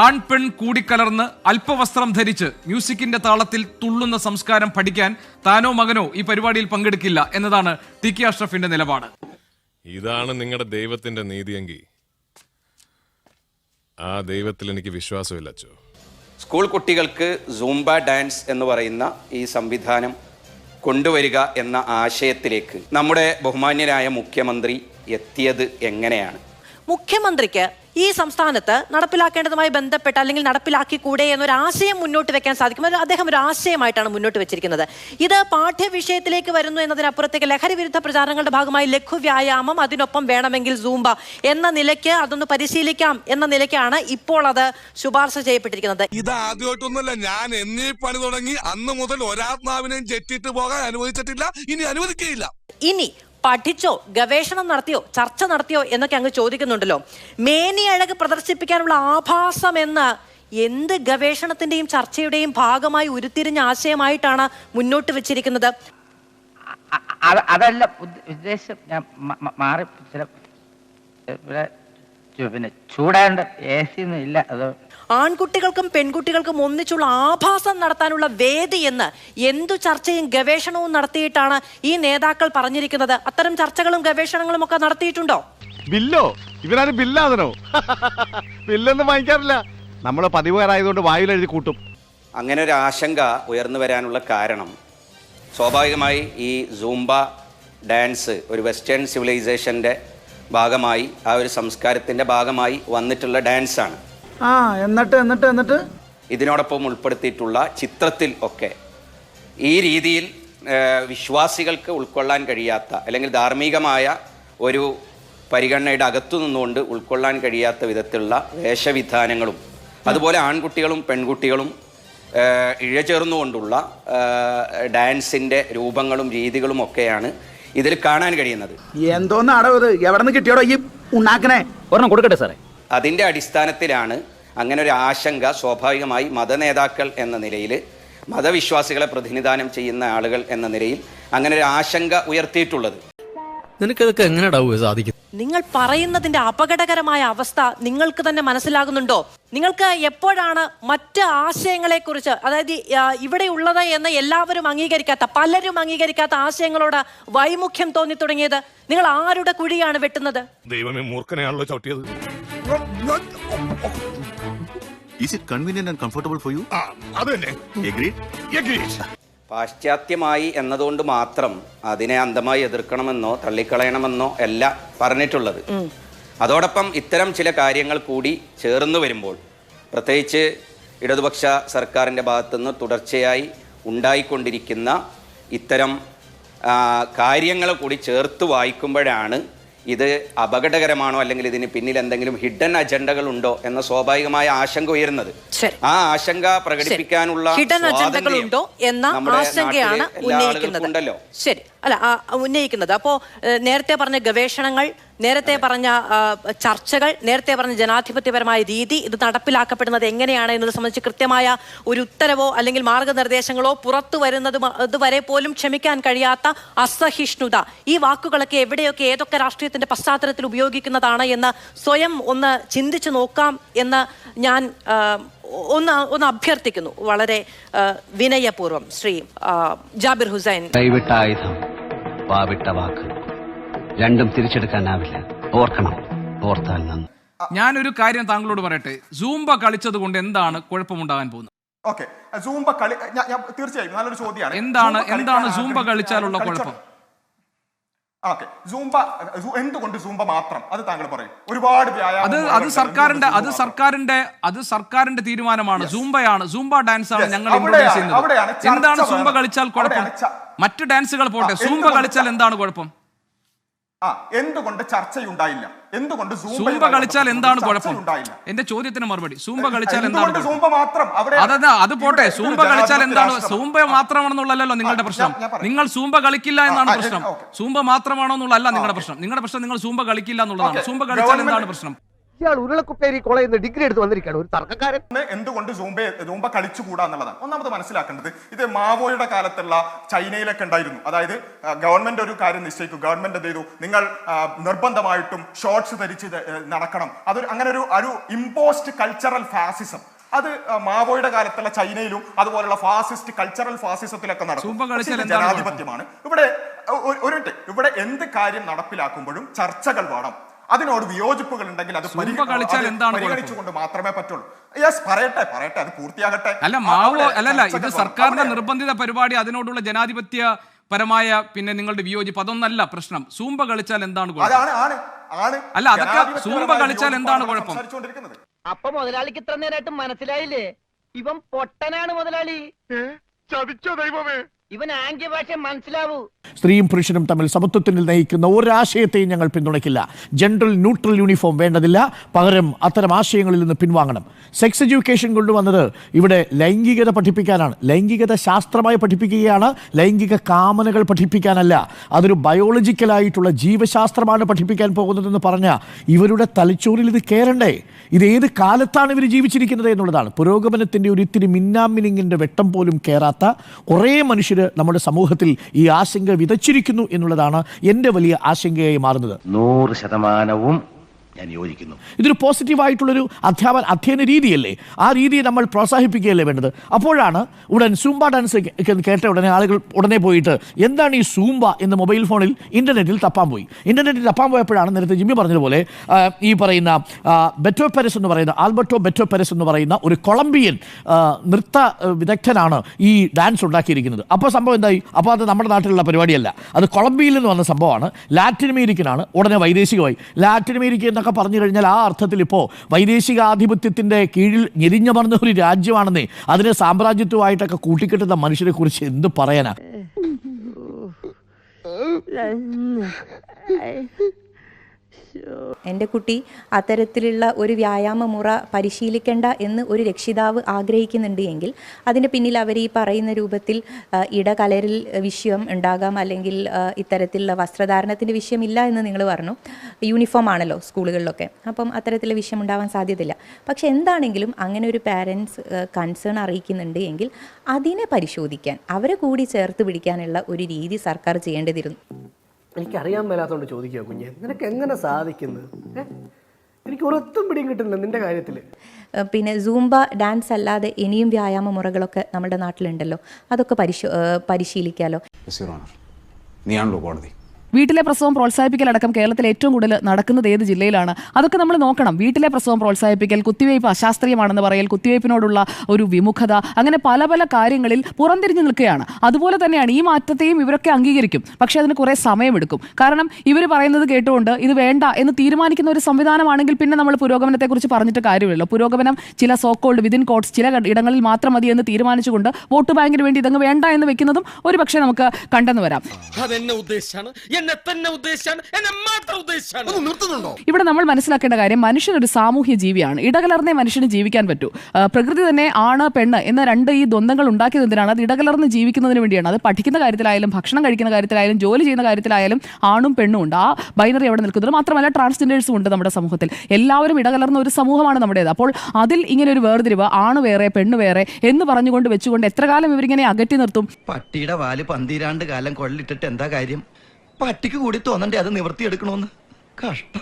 ആൺ പെൺ കൂടിക്കലർന്ന് അല്പവസ്ത്രം ധരിച്ച് മ്യൂസിക്കിന്റെ താളത്തിൽ തുള്ളുന്ന സംസ്കാരം പഠിക്കാൻ താനോ മകനോ ഈ പരിപാടിയിൽ പങ്കെടുക്കില്ല എന്നതാണ് ടി കെ അഷ്റഫിന്റെ നിലപാട്. ഇതാണ് നിങ്ങളുടെ ദൈവത്തിന്റെ നീതിയെങ്കിൽ ആ ദൈവത്തിൽ എനിക്ക് വിശ്വാസമില്ല അച്ചോ. സ്കൂൾ കുട്ടികൾക്ക് സൂംബ ഡാൻസ് എന്ന് പറയുന്ന ഈ സംവിധാനം കൊണ്ടുവരിക എന്ന ആശയത്തിലേക്ക് നമ്മുടെ ബഹുമാന്യനായ മുഖ്യമന്ത്രി എത്തിയത് എങ്ങനെയാണ്? മുഖ്യമന്ത്രിക്ക് ഈ സംസ്ഥാനത്ത് നടപ്പിലാക്കേണ്ടതുമായി ബന്ധപ്പെട്ട് അല്ലെങ്കിൽ നടപ്പിലാക്കിക്കൂടെ എന്നൊരു ആശയം മുന്നോട്ട് വെക്കാൻ സാധിക്കും. അദ്ദേഹം ഒരു ആശയമായിട്ടാണ് മുന്നോട്ട് വെച്ചിരിക്കുന്നത്. ഇത് പാഠ്യവിഷയത്തിലേക്ക് വരുന്നു എന്നതിനപ്പുറത്തേക്ക് ലഹരി വിരുദ്ധ പ്രചാരണങ്ങളുടെ ഭാഗമായി ലഘു വ്യായാമം, അതിനൊപ്പം വേണമെങ്കിൽ സൂംബ എന്ന നിലയ്ക്ക് അതൊന്ന് പരിശീലിക്കാം എന്ന നിലയ്ക്കാണ് ഇപ്പോൾ അത് ശുപാർശ ചെയ്യപ്പെട്ടിരിക്കുന്നത്. ഇത് ആദ്യമായിട്ടൊന്നുമല്ല, ഞാൻ എന്നീ പണി തുടങ്ങി അന്ന് മുതൽ ഒരാത്മാവിനെയും ചെറ്റിട്ട് പോകാൻ അനുവദിച്ചിട്ടില്ല, ഇനി അനുവദിക്കുകയില്ല. ഇനി പഠിച്ചോ, ഗവേഷണം നടത്തിയോ, ചർച്ച നടത്തിയോ എന്നൊക്കെ അങ്ങ് ചോദിക്കുന്നുണ്ടല്ലോ. മേനിയഴക് പ്രദർശിപ്പിക്കാനുള്ള ആഭാസം എന്ന എന്ത് ഗവേഷണത്തിന്റെയും ചർച്ചയുടെയും ഭാഗമായി ഉരുത്തിരിഞ്ഞ ആശയമായിട്ടാണ് മുന്നോട്ട് വെച്ചിരിക്കുന്നത്? അതല്ല ഉദ്ദേശം. ഞാൻ മാറി പിന്നെ ചൂടാണ്ട് AC ഒന്നും ഇല്ല. അത് ആൺകുട്ടികൾക്കും പെൺകുട്ടികൾക്കും ഒന്നിച്ചുള്ള ആഭാസം നടത്താനുള്ള വേദി എന്ന് എന്തു ചർച്ചയും ഗവേഷണവും നടത്തിയിട്ടാണ് ഈ നേതാക്കൾ പറഞ്ഞിരിക്കുന്നത്. അത്തരം ചർച്ചകളും ഗവേഷണങ്ങളും ഒക്കെ നടത്തിയിട്ടുണ്ടോ? ബില്ലോ ഇവരാരും ബില്ലാതനോ? ബില്ലൊന്നും വാങ്ങിക്കാറില്ല. നമ്മൾ പതിവുകാരായതുകൊണ്ട് വായുലെഴുതി കൂട്ടും. അങ്ങനെ ഒരു ആശങ്ക ഉയർന്നു വരാനുള്ള കാരണം സ്വാഭാവികമായി ഈ സൂംബ ഡാൻസ് ഒരു വെസ്റ്റേൺ സിവിലൈസേഷൻ്റെ ഭാഗമായി, ആ ഒരു സംസ്കാരത്തിൻ്റെ ഭാഗമായി വന്നിട്ടുള്ള ഡാൻസാണ്. എന്നിട്ട് ഇതിനോടൊപ്പം ഉൾപ്പെടുത്തിയിട്ടുള്ള ചിത്രത്തിൽ ഒക്കെ ഈ രീതിയിൽ വിശ്വാസികൾക്ക് ഉൾക്കൊള്ളാൻ കഴിയാത്ത അല്ലെങ്കിൽ ധാർമ്മികമായ ഒരു പരിഗണനയുടെ അകത്തു നിന്നുകൊണ്ട് ഉൾക്കൊള്ളാൻ കഴിയാത്ത വിധത്തിലുള്ള വേഷവിധാനങ്ങളും അതുപോലെ ആൺകുട്ടികളും പെൺകുട്ടികളും ഇഴചേർന്നുകൊണ്ടുള്ള ഡാൻസിൻ്റെ രൂപങ്ങളും രീതികളും ഒക്കെയാണ് ഇതിൽ കാണാൻ കഴിയുന്നത്. എന്തോന്നാടോ ഇത്? എവിടെ നിന്ന് കിട്ടിയോടോ ഈ ഉണ്ടാക്കണേ? ഒരെണ്ണം കൊടുക്കട്ടെ സാറേ. അതിൻ്റെ അടിസ്ഥാനത്തിലാണ് അങ്ങനെ ഒരു ആശങ്ക സ്വാഭാവികമായി മതനേതാക്കൾ എന്ന നിലയിൽ, മതവിശ്വാസികളെ പ്രതിനിധാനം ചെയ്യുന്ന ആളുകൾ എന്ന നിലയിൽ അങ്ങനെ ഒരു ആശങ്ക ഉയർത്തിയിട്ടുള്ളത്. നിനക്കതൊക്കെ എങ്ങനെയാ സാധിക്കും? നിങ്ങൾ പറയുന്നതിന്റെ അപകടകരമായ അവസ്ഥ നിങ്ങൾക്ക് തന്നെ മനസ്സിലാകുന്നുണ്ടോ? നിങ്ങൾക്ക് എപ്പോഴാണ് മറ്റ് ആശയങ്ങളെ കുറിച്ച്, അതായത് ഇവിടെ ഉള്ളത് എന്ന് എല്ലാവരും അംഗീകരിക്കാത്ത, പലരും അംഗീകരിക്കാത്ത ആശയങ്ങളോട് വൈമുഖ്യം തോന്നി തുടങ്ങിയത്? നിങ്ങൾ ആരുടെ കുഴിയാണ് വെട്ടുന്നത്? ദൈവമേ, മൂർഖനെയാണല്ലോ ചവിട്ടിയത്. Is it convenient and comfortable for you? Agreed? Agreed. പാശ്ചാത്യമായി എന്നതുകൊണ്ട് മാത്രം അതിനെ അന്ധമായി എതിർക്കണമെന്നോ തള്ളിക്കളയണമെന്നോ അല്ല പറഞ്ഞിട്ടുള്ളത്. അതോടൊപ്പം ഇത്തരം ചില കാര്യങ്ങൾ കൂടി ചേർന്ന് വരുമ്പോൾ, പ്രത്യേകിച്ച് ഇടതുപക്ഷ സർക്കാരിൻ്റെ ഭാഗത്തുനിന്ന് തുടർച്ചയായി ഉണ്ടായിക്കൊണ്ടിരിക്കുന്ന ഇത്തരം കാര്യങ്ങൾ കൂടി ചേർത്ത് വായിക്കുമ്പോഴാണ് ഇത് അപകടകരമാണോ അല്ലെങ്കിൽ ഇതിന് പിന്നിൽ എന്തെങ്കിലും ഹിഡൻ അജണ്ടകൾ ഉണ്ടോ എന്ന സ്വാഭാവികമായ ആശങ്ക ഉയരുന്നത്. ആ ആശങ്ക പ്രകടിപ്പിക്കാനുള്ള ഹിഡൻ അജണ്ടകൾ ഉണ്ടോ എന്ന ആശങ്കയാണ് ഉന്നയിക്കുന്നത്. ശരി, അല്ല ഉന്നയിക്കുന്നത്. അപ്പോൾ നേരത്തെ പറഞ്ഞ ഗവേഷണങ്ങൾ, നേരത്തെ പറഞ്ഞ ചർച്ചകൾ, നേരത്തെ പറഞ്ഞ ജനാധിപത്യപരമായ രീതി, ഇത് നടപ്പിലാക്കപ്പെടുന്നത് എങ്ങനെയാണ് എന്നത് സംബന്ധിച്ച് കൃത്യമായ ഒരു ഉത്തരവോ അല്ലെങ്കിൽ മാർഗനിർദ്ദേശങ്ങളോ പുറത്തു വരുന്നത് ഇതുവരെ പോലും ക്ഷമിക്കാൻ കഴിയാത്ത അസഹിഷ്ണുത, ഈ വാക്കുകളൊക്കെ എവിടെയൊക്കെ ഏതൊക്കെ രാഷ്ട്രീയത്തിന്റെ പശ്ചാത്തലത്തിൽ ഉപയോഗിക്കുന്നതാണ് എന്ന് സ്വയം ഒന്ന് ചിന്തിച്ചു നോക്കാം എന്ന് ഞാൻ ഒന്ന് അഭ്യർത്ഥിക്കുന്നു, വളരെ വിനയപൂർവ്വം. ശ്രീ ജാബിർ ഹുസൈൻ. കൈവിട്ട ആയുധം, പാവിട്ട വാക്ക്, രണ്ടും തിരിച്ചെടുക്കാനാവില്ല. ഓർക്കണം, ഓർത്താൽ നന്ന്. ഞാനൊരു കാര്യം താങ്കളോട് പറയട്ടെ. സൂംബ കളിച്ചത് കൊണ്ട് എന്താണ് കുഴപ്പമുണ്ടാകാൻ പോകുന്നത്? സൂംബ കളി തീർച്ചയായും നല്ലൊരു ചോദ്യമാണ്. എന്താണ് സൂംബ കളിച്ചാലുള്ള കുഴപ്പം? എന്തുകൊണ്ട് സൂംബ മാത്രം? അത് താങ്കൾ പറയും. ഒരുപാട് അത് സർക്കാരിന്റെ തീരുമാനമാണ്. സൂംബ ഡാൻസ് ആണ് ഞങ്ങൾ ഇൻട്രൊഡ്യൂസ് ചെയ്യുന്നത്. എന്താണ് സൂംബ കളിച്ചാൽ കുഴപ്പം? മറ്റു ഡാൻസുകൾ പോട്ടെ, സൂംബ കളിച്ചാൽ എന്താണ് കുഴപ്പം? എന്തുകൊണ്ട് ചർച്ചയുണ്ടായില്ല? എന്തുകൊണ്ട് സൂംബ കളിച്ചാൽ എന്താണ് കുഴപ്പം? എന്റെ ചോദ്യത്തിന് മറുപടി. സൂംബ കളിച്ചാൽ എന്താണ്? അത് പോട്ടെ, സൂംബ കളിച്ചാൽ എന്താണ്? സൂംബ മാത്രമാണെന്നുള്ളല്ലോ നിങ്ങളുടെ പ്രശ്നം. നിങ്ങൾ സൂംബ കളിക്കില്ല എന്നാണ് പ്രശ്നം. സൂംബ മാത്രമാണോ എന്നുള്ളതല്ല നിങ്ങളുടെ പ്രശ്നം. നിങ്ങളുടെ പ്രശ്നം നിങ്ങൾ സൂംബ കളിക്കില്ല എന്നുള്ളതാണ്. സൂംബ കളിച്ചാൽ എന്താണ് പ്രശ്നം? ഇയാൾ ഉരുളക്കുപ്പേരി കോളേജിൽ നിന്ന് ഡിഗ്രി എടുത്ത് വന്നിരിക്കുകയാണ് ഒരു തർക്കക്കാരൻ. എന്തുകൊണ്ട് സൂംബ കളിച്ചുകൂടാ എന്നുള്ളതാണ് ഒന്നാമത് മനസ്സിലാക്കേണ്ടത്. ഇത് മാവോയുടെ കാലത്തുള്ള ചൈനയിലൊക്കെ ഉണ്ടായിരുന്നു. അതായത് ഗവൺമെന്റ് ഒരു കാര്യം നിശ്ചയിക്കും, ഗവൺമെന്റ് എന്ത് ചെയ്തു, നിങ്ങൾ നിർബന്ധമായിട്ടും ഷോർട്സ് ധരിച്ച് നടക്കണം. അങ്ങനെ ഒരു ഇമ്പോസ്ഡ് കൾച്ചറൽ ഫാസിസം അത് മാവോയുടെ കാലത്തുള്ള ചൈനയിലും അതുപോലുള്ള ഫാസിസ്റ്റ് കൾച്ചറൽ ഫാസിസത്തിലൊക്കെ നടക്കും. ജനാധിപത്യമാണ് ഇവിടെ എന്ത് കാര്യം നടപ്പിലാക്കുമ്പോഴും ചർച്ചകൾ വേണം. അതിനോട് വിയോജിപ്പുകൾ ഉണ്ടെങ്കിൽ അത് പരിഗണിച്ചുകൊണ്ട് മാത്രമേ പറ്റുള്ളൂ. പറയട്ടെ അത് പൂർത്തിയാകട്ടെ. അല്ല മാവോ അല്ലല്ല, ഇത് സർക്കാരിന്റെ നിർബന്ധിത പരിപാടി, അതിനോടുള്ള ജനാധിപത്യ പരമായ പിന്നെ നിങ്ങളുടെ വിയോജിപ്പ് അതൊന്നല്ല പ്രശ്നം. സൂംബ കളിച്ചാൽ എന്താണ് അല്ല അതൊക്കെ സൂംബ കളിച്ചാൽ എന്താണ് കുഴപ്പം? അപ്പൊ മുതലാളിക്ക് ഇത്ര നേരമായിട്ട് മനസ്സിലായില്ലേ? ഇവൻ പൊട്ടനാണ് മുതലാളി. ചതിച്ചോ ദൈവമേ. ഇവൻ ആംഗ്യ ഭാഷ മനസ്സിലാവൂ. സ്ത്രീയും പുരുഷനും തമ്മിൽ സമത്വത്തിൽ നയിക്കുന്ന ഒരാശയത്തെയും ഞങ്ങൾ പിന്തുണയ്ക്കില്ല. ജെൻഡർ ന്യൂട്രൽ യൂണിഫോം വേണ്ടതില്ല, പകരം അത്തരം ആശയങ്ങളിൽ നിന്ന് പിൻവാങ്ങണം. സെക്സ് എഡ്യൂക്കേഷൻ കൊണ്ടുവന്നത് ഇവിടെ ലൈംഗികത പഠിപ്പിക്കാനാണ്, ലൈംഗികത ശാസ്ത്രമായി പഠിപ്പിക്കുകയാണ്, ലൈംഗിക കാമനകൾ പഠിപ്പിക്കാനല്ല. അതൊരു ബയോളജിക്കലായിട്ടുള്ള ജീവശാസ്ത്രമാണ് പഠിപ്പിക്കാൻ പോകുന്നതെന്ന് പറഞ്ഞ ഇവരുടെ തലച്ചോറിൽ ഇത് കയറണ്ടേ? ഇത് ഏത് കാലത്താണ് ഇവർ ജീവിച്ചിരിക്കുന്നത് എന്നുള്ളതാണ്. പുരോഗമനത്തിൻ്റെ ഒരു ഇത്തിരി മിന്നാമിനിങ്ങിൻ്റെ വെട്ടം പോലും കയറാത്ത കുറേ മനുഷ്യർ നമ്മുടെ സമൂഹത്തിൽ ഈ ആശങ്ക വിതച്ചിരിക്കുന്നു എന്നുള്ളതാണ് എൻ്റെ വലിയ ആശങ്കയായി മാറുന്നത്. 100% ഞാൻ യോജിക്കുന്നു. ഇതൊരു പോസിറ്റീവായിട്ടുള്ളൊരു അധ്യയന രീതിയല്ലേ? ആ രീതിയെ നമ്മൾ പ്രോത്സാഹിപ്പിക്കുകയല്ലേ വേണ്ടത്? അപ്പോഴാണ് ഉടൻ സൂംബ ഡാൻസ് കേട്ട ഉടനെ ആളുകൾ ഉടനെ പോയിട്ട് എന്താണ് ഈ സൂംബ എന്ന് മൊബൈൽ ഫോണിൽ ഇൻ്റർനെറ്റിൽ തപ്പാൻ പോയപ്പോഴാണ് നേരത്തെ ജിമ്മി പറഞ്ഞതുപോലെ ഈ പറയുന്ന ആൽബർട്ടോ ബെറ്റോ പെരസ് എന്ന് പറയുന്ന ഒരു കൊളംബിയൻ നൃത്ത വിദഗ്ധനാണ് ഈ ഡാൻസ് ഉണ്ടാക്കിയിരിക്കുന്നത്. അപ്പോൾ സംഭവം എന്തായി? അപ്പോൾ അത് നമ്മുടെ നാട്ടിലുള്ള പരിപാടിയല്ല, അത് കൊളംബിയയിൽ നിന്ന് വന്ന സംഭവമാണ്. ലാറ്റിൻ അമേരിക്കനാണ്, ഉടനെ വൈദേശികമായി. ലാറ്റിൻ അമേരിക്ക എന്നൊക്കെ പറഞ്ഞു കഴിഞ്ഞാൽ ആ അർത്ഥത്തിൽ ഇപ്പോൾ വൈദേശികാധിപത്യത്തിൻ്റെ കീഴിൽ ഞെരിഞ്ഞമർന്ന ഒരു രാജ്യമാണെന്നേ. അതിനെ സാമ്രാജ്യത്വമായിട്ടൊക്കെ കൂട്ടിക്കെട്ടുന്ന മനുഷ്യരെ കുറിച്ച് എന്ത് പറയാനാ? എൻ്റെ കുട്ടി അത്തരത്തിലുള്ള ഒരു വ്യായാമ മുറ പരിശീലിക്കേണ്ട എന്ന് ഒരു രക്ഷിതാവ് ആഗ്രഹിക്കുന്നുണ്ട് എങ്കിൽ അതിൻ്റെ പിന്നിൽ അവർ ഈ പറയുന്ന രൂപത്തിൽ ഇടകലരിൽ വിഷയം ഉണ്ടാകാം, അല്ലെങ്കിൽ ഇത്തരത്തിലുള്ള വസ്ത്രധാരണത്തിൻ്റെ വിഷയമില്ല എന്ന് നിങ്ങൾ പറഞ്ഞു. യൂണിഫോം ആണല്ലോ സ്കൂളുകളിലൊക്കെ, അപ്പം അത്തരത്തിലുള്ള വിഷയം ഉണ്ടാവാൻ സാധ്യതയില്ല. പക്ഷെ എന്താണെങ്കിലും അങ്ങനെ ഒരു പാരൻസ് കൺസേൺ അറിയിക്കുന്നുണ്ട് എങ്കിൽ അതിനെ പരിശോധിക്കാൻ, അവരെ കൂടി ചേർത്ത് പിടിക്കാനുള്ള ഒരു രീതി സർക്കാർ ചെയ്യേണ്ടതിരുന്നു. എനിക്കറിയാൻ മേലാത്തോണ്ട് ചോദിക്കുക കുഞ്ഞെ, നിനക്ക് എങ്ങനെ സാധിക്കുന്നത്? എനിക്ക് ഒരൊത്തും പിടിയും കിട്ടുന്നില്ല നിന്റെ കാര്യത്തിൽ. പിന്നെ സൂംബ ഡാൻസ് അല്ലാതെ ഇനിയും വ്യായാമ മുറകളൊക്കെ നമ്മുടെ നാട്ടിലുണ്ടല്ലോ, അതൊക്കെ പരിശീലിക്കാമല്ലോ. നീയാണല്ലോ കോടതി. വീട്ടിലെ പ്രസവം പ്രോത്സാഹിപ്പിക്കലടക്കം കേരളത്തിൽ ഏറ്റവും കൂടുതൽ നടക്കുന്നത് ഏത് ജില്ലയിലാണ്? അതൊക്കെ നമ്മൾ നോക്കണം. വീട്ടിലെ പ്രസവം പ്രോത്സാഹിപ്പിക്കൽ, കുത്തിവയ്പ്പ് അശാസ്ത്രീയമാണെന്ന് പറയൽ, കുത്തിവയ്പ്പിനോടുള്ള ഒരു വിമുഖത, അങ്ങനെ പല പല കാര്യങ്ങളിൽ പുറംതിരിഞ്ഞു നിൽക്കുകയാണ്. അതുപോലെ തന്നെയാണ് ഈ മാറ്റത്തെയും ഇവരൊക്കെ അംഗീകരിക്കും, പക്ഷേ അതിന് കുറേ സമയമെടുക്കും. കാരണം ഇവർ പറയുന്നത് കേട്ടുകൊണ്ട് ഇത് വേണ്ട എന്ന് തീരുമാനിക്കുന്ന ഒരു സംവിധാനമാണെങ്കിൽ പിന്നെ നമ്മൾ പുരോഗമനത്തെക്കുറിച്ച് പറഞ്ഞിട്ട് കാര്യമില്ലല്ലോ. പുരോഗമനം ചില സോക്കോൾഡ് വിതിൻ കോട്ട്സ് ചില ഇടങ്ങളിൽ മാത്രം മതി എന്ന് തീരുമാനിച്ചുകൊണ്ട് വോട്ട് ബാങ്കിന് വേണ്ടി ഇതങ്ങ് വേണ്ട എന്ന് വെക്കുന്നതും ഒരു പക്ഷേ നമുക്ക് കണ്ടെന്ന് വരാം. ഇവിടെ നമ്മൾ മനസ്സിലാക്കേണ്ട കാര്യം, മനുഷ്യൻ ഒരു സാമൂഹ്യ ജീവിയാണ്. ഇടകലർന്നേ മനുഷ്യന് ജീവിക്കാൻ പറ്റൂ. പ്രകൃതി തന്നെ ആണ് പെണ്ണ് എന്ന രണ്ട് ഈ ദ്വന്ദ്ങ്ങൾ ഉണ്ടാക്കിയത് എന്തിനാണ്? അത് ഇടകലർന്ന് ജീവിക്കുന്നതിന് വേണ്ടിയാണ്. അത് പഠിക്കുന്ന കാര്യത്തിലായാലും ഭക്ഷണം കഴിക്കുന്ന കാര്യത്തിലായാലും ജോലി ചെയ്യുന്ന കാര്യത്തിലായാലും ആണും പെണ്ണും ഉണ്ട്. ആ ബൈനറി അവിടെ നിൽക്കുന്നത് മാത്രമല്ല ട്രാൻസ്ജെൻഡേഴ്സും ഉണ്ട് നമ്മുടെ സമൂഹത്തിൽ. എല്ലാവരും ഇടകലർന്ന ഒരു സമൂഹമാണ് നമ്മുടേത്. അപ്പോൾ അതിൽ ഇങ്ങനെ ഒരു വേർതിരിവ്, ആണ് വേറെ പെണ്ണ് വേറെ എന്ന് പറഞ്ഞുകൊണ്ട് വെച്ചുകൊണ്ട് എത്ര കാലം ഇവരിങ്ങനെ അകറ്റി നിർത്തും? പട്ടിയുടെ വാല് 12 കാലം കൊള്ളിട്ടിട്ട് എന്താ കാര്യം? പട്ടിക്ക് കൂടി തോന്നണ്ടേ അത് നിവർത്തിയെടുക്കണോന്ന്? കഷ്ടം.